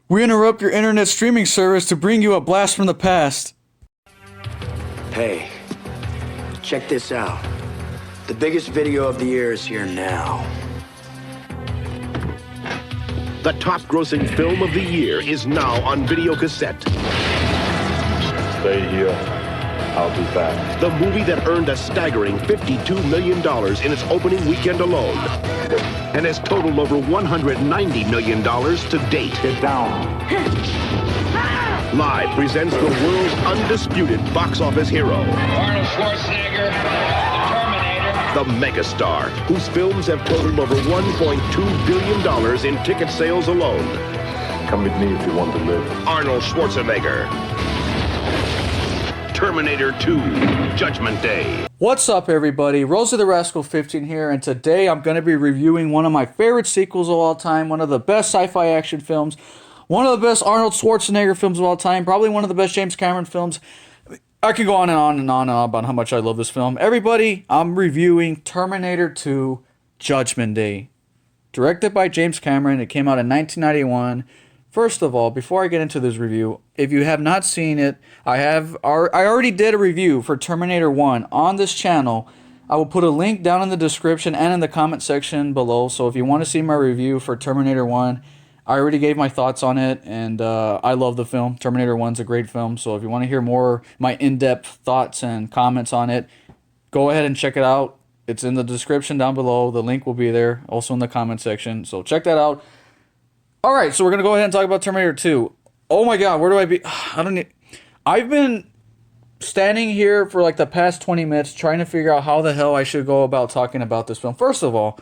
We interrupt your internet streaming service to bring you a blast from the past. Hey, check this out. The biggest video of the year is here now. The top-grossing film of the year is now on video cassette. Stay here. I'll be back. The movie that earned a staggering $52 million in its opening weekend alone and has totaled over $190 million to date. Get down. Live presents the world's undisputed box office hero, Arnold Schwarzenegger, the Terminator, the megastar, whose films have totaled over $1.2 billion in ticket sales alone. Come with me if you want to live. Arnold Schwarzenegger. Terminator 2, Judgment Day. What's up, everybody? Rosy the Rascal 15 here, and today I'm going to be reviewing one of my favorite sequels of all time, one of the best sci-fi action films, one of the best Arnold Schwarzenegger films of all time, probably one of the best James Cameron films. I could go on and on and on and on about how much I love this film. Everybody, I'm reviewing Terminator 2, Judgment Day. Directed by James Cameron. It came out in 1991. First of all, before I get into this review, if you have not seen it, I already did a review for Terminator 1 on this channel. I will put a link down in the description and in the comment section below. So if you want to see my review for Terminator 1, I already gave my thoughts on it, and I love the film. Terminator 1's a great film, so if you want to hear more my in-depth thoughts and comments on it, go ahead and check it out. It's in the description down below. The link will be there, also in the comment section, so check that out. All right, so we're going to go ahead and talk about Terminator 2. Oh my god, where do I be? I've been standing here for like the past 20 minutes trying to figure out how the hell I should go about talking about this film. First of all,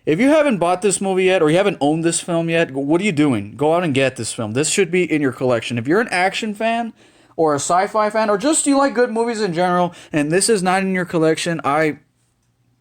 if you haven't bought this movie yet, or you haven't owned this film yet, what are you doing? Go out and get this film. This should be in your collection. If you're an action fan, or a sci-fi fan, or just you like good movies in general, and this is not in your collection, I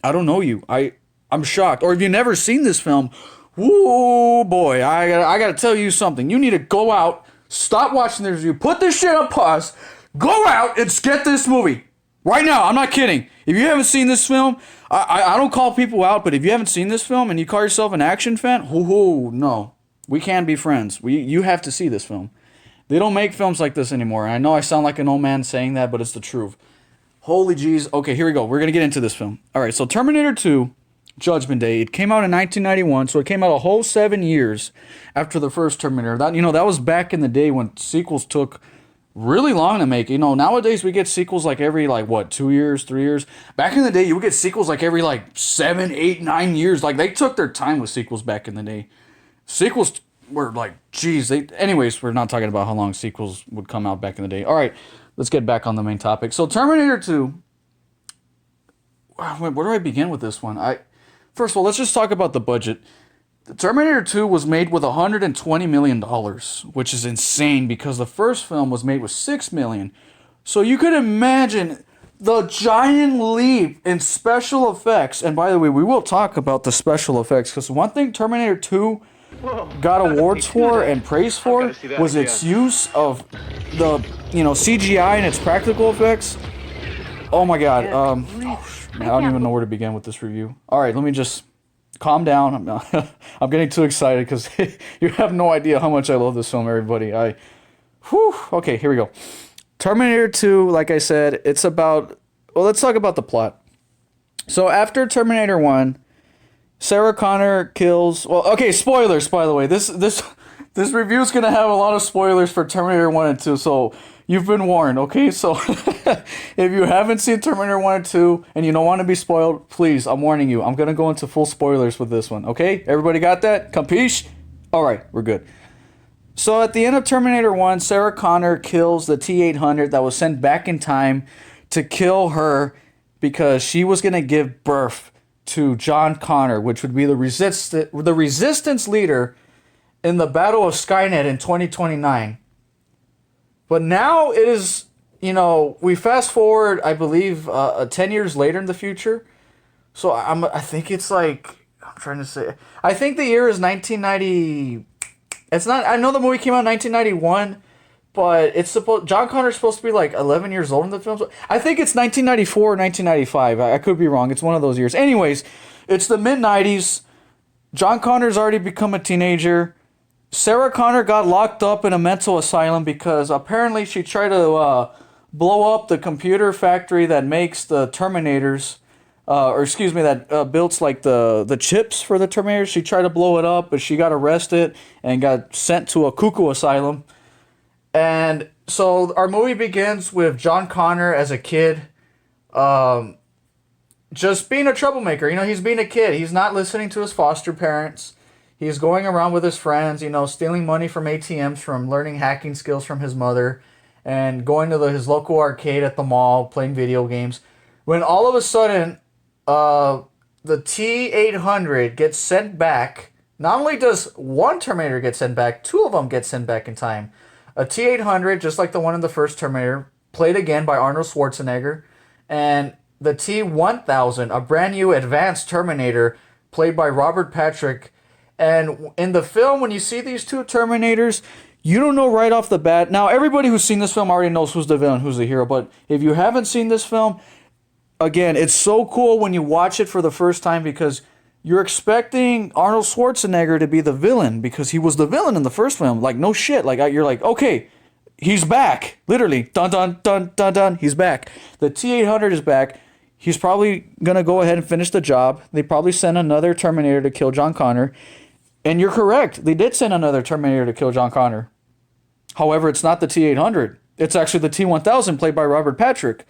don't know you. I'm shocked. Or if you've never seen this film, whoo boy, I gotta tell you something. You need to go out, stop watching this review, put this shit on pause, go out and get this movie. Right now, I'm not kidding. If you haven't seen this film, I don't call people out, but if you haven't seen this film and you call yourself an action fan, no. We can't be friends. You have to see this film. They don't make films like this anymore. I know I sound like an old man saying that, but it's the truth. Holy jeez. Okay, here we go. We're going to get into this film. All right, so Terminator 2, Judgment Day. It came out in 1991, so it came out a whole 7 years after the first Terminator. That was back in the day when sequels took really long to make. Nowadays we get sequels like every 2 years, 3 years. Back in the day, you would get sequels like every 7, 8, 9 years. Like, they took their time with sequels back in the day. Sequels were anyways, we're not talking about how long sequels would come out back in the day. All right, let's get back on the main topic. So Terminator 2, where do I begin with this one? First of all, let's just talk about the budget. Terminator 2 was made with $120 million, which is insane because the first film was made with $6 million. So you could imagine the giant leap in special effects. And by the way, we will talk about the special effects, because one thing Terminator 2 got awards for and praise for was its use of the CGI and its practical effects. Oh my god. I don't even know where to begin with this review. All right, let me just calm down. I'm getting too excited because you have no idea how much I love this film, everybody. Okay, here we go. Terminator 2, like I said, it's about... Well, let's talk about the plot. So after Terminator 1, Sarah Connor kills... Well, okay, spoilers, by the way. This review is going to have a lot of spoilers for Terminator 1 and 2, so you've been warned, okay? So if you haven't seen Terminator 1 and 2 and you don't want to be spoiled, please, I'm warning you. I'm going to go into full spoilers with this one, okay? Everybody got that? Capiche? All right, we're good. So at the end of Terminator 1, Sarah Connor kills the T-800 that was sent back in time to kill her because she was going to give birth to John Connor, which would be the resistance leader in the Battle of Skynet in 2029. But now it is, we fast forward, I believe, 10 years later in the future. So I think it's I think the year is 1990. It's not, I know the movie came out in 1991, but John Connor's supposed to be 11 years old in the film. So I think it's 1994 or 1995. I could be wrong. It's one of those years. Anyways, it's the mid-90s. John Connor's already become a teenager. Sarah Connor got locked up in a mental asylum because apparently she tried to blow up the computer factory that makes the Terminators, or excuse me, that builds like the chips for the Terminators. She tried to blow it up, but she got arrested and got sent to a cuckoo asylum. And so our movie begins with John Connor as a kid, just being a troublemaker. You know, he's being a kid. He's not listening to his foster parents. He's going around with his friends, you know, stealing money from ATMs, from learning hacking skills from his mother, and going to his local arcade at the mall, playing video games. When all of a sudden, the T-800 gets sent back. Not only does one Terminator get sent back, two of them get sent back in time. A T-800, just like the one in the first Terminator, played again by Arnold Schwarzenegger, and the T-1000, a brand new advanced Terminator, played by Robert Patrick. And in the film, when you see these two Terminators, you don't know right off the bat. Now, everybody who's seen this film already knows who's the villain, who's the hero. But if you haven't seen this film, again, it's so cool when you watch it for the first time because you're expecting Arnold Schwarzenegger to be the villain because he was the villain in the first film. Like, no shit. Like, you're like, okay, he's back. Literally, dun, dun, dun, dun, dun, he's back. The T-800 is back. He's probably going to go ahead and finish the job. They probably send another Terminator to kill John Connor. And you're correct. They did send another Terminator to kill John Connor. However, it's not the T-800. It's actually the T-1000 played by Robert Patrick.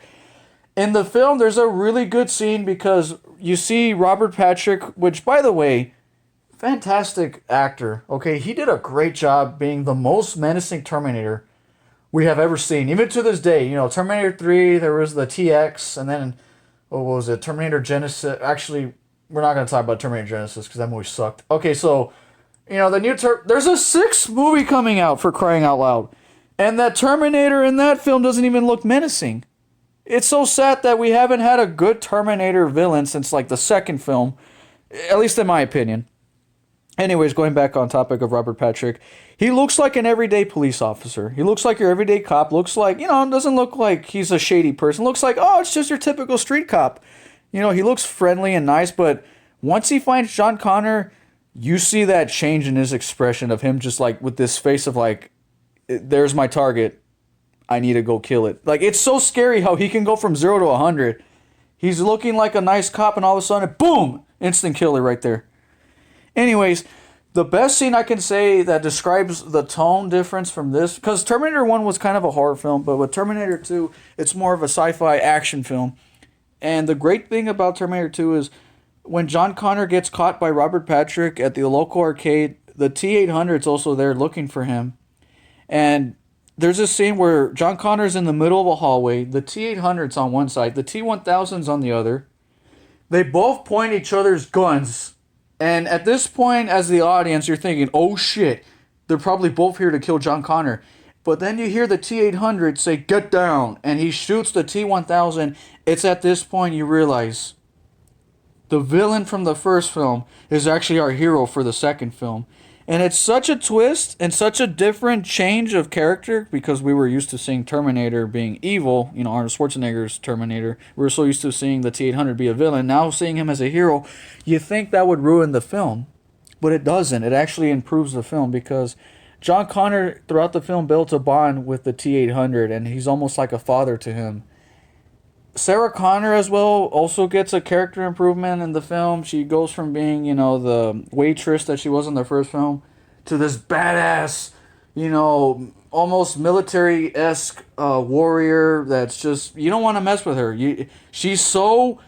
In the film, there's a really good scene because you see Robert Patrick, which, by the way, fantastic actor. Okay, he did a great job being the most menacing Terminator we have ever seen. Even to this day, you know, Terminator 3, there was the TX, and then, what was it, Terminator Genesis. Actually, we're not going to talk about Terminator Genesis because that movie sucked. Okay, so, you know, the new there's a sixth movie coming out, for crying out loud. And that Terminator in that film doesn't even look menacing. It's so sad that we haven't had a good Terminator villain since, like, the second film. At least in my opinion. Anyways, going back on topic of Robert Patrick. He looks like an everyday police officer. He looks like your everyday cop. Looks like, you know, doesn't look like he's a shady person. Looks like, oh, it's just your typical street cop. You know, he looks friendly and nice, but once he finds John Connor, you see that change in his expression of him just, like, with this face of, like, there's my target. I need to go kill it. Like, it's so scary how he can go from 0 to 100. He's looking like a nice cop, and all of a sudden, boom! Instant killer right there. Anyways, the best scene I can say that describes the tone difference from this, because Terminator 1 was kind of a horror film, but with Terminator 2, it's more of a sci-fi action film. And the great thing about Terminator 2 is when John Connor gets caught by Robert Patrick at the local arcade, the T-800's also there looking for him. And there's a scene where John Connor's in the middle of a hallway, the T-800's on one side, the T-1000's on the other. They both point each other's guns. And at this point, as the audience, you're thinking, oh shit, they're probably both here to kill John Connor. But then you hear the T-800 say, get down, and he shoots the T-1000. It's at this point you realize the villain from the first film is actually our hero for the second film. And it's such a twist and such a different change of character because we were used to seeing Terminator being evil, you know, Arnold Schwarzenegger's Terminator. We were so used to seeing the T-800 be a villain. Now seeing him as a hero, you think that would ruin the film. But it doesn't. It actually improves the film because John Connor, throughout the film, built a bond with the T-800, and he's almost like a father to him. Sarah Connor, as well, also gets a character improvement in the film. She goes from being, you know, the waitress that she was in the first film to this badass, you know, almost military-esque warrior that's just, you don't want to mess with her. She's so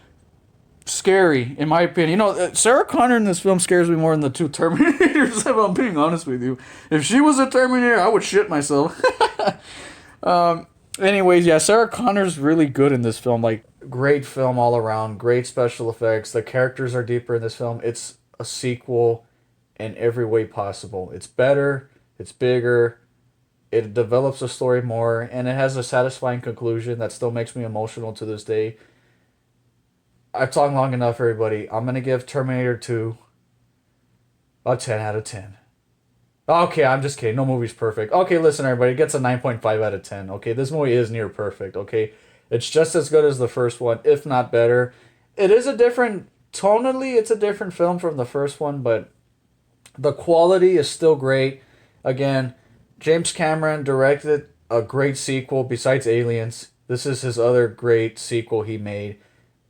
scary, in my opinion. You know, Sarah Connor in this film scares me more than the two Terminators, if I'm being honest with you. If she was a Terminator, I would shit myself. Anyways, yeah, Sarah Connor's really good in this film. Like, great film all around, great special effects. The characters are deeper in this film. It's a sequel in every way possible. It's better, it's bigger, it develops the story more, and it has a satisfying conclusion that still makes me emotional to this day. I've talked long enough, everybody. I'm going to give Terminator 2 a 10 out of 10. Okay, I'm just kidding. No movie's perfect. Okay, listen, everybody. It gets a 9.5 out of 10. Okay, this movie is near perfect. Okay, it's just as good as the first one, if not better. It is a different... Tonally, it's a different film from the first one, but the quality is still great. Again, James Cameron directed a great sequel besides Aliens. This is his other great sequel he made.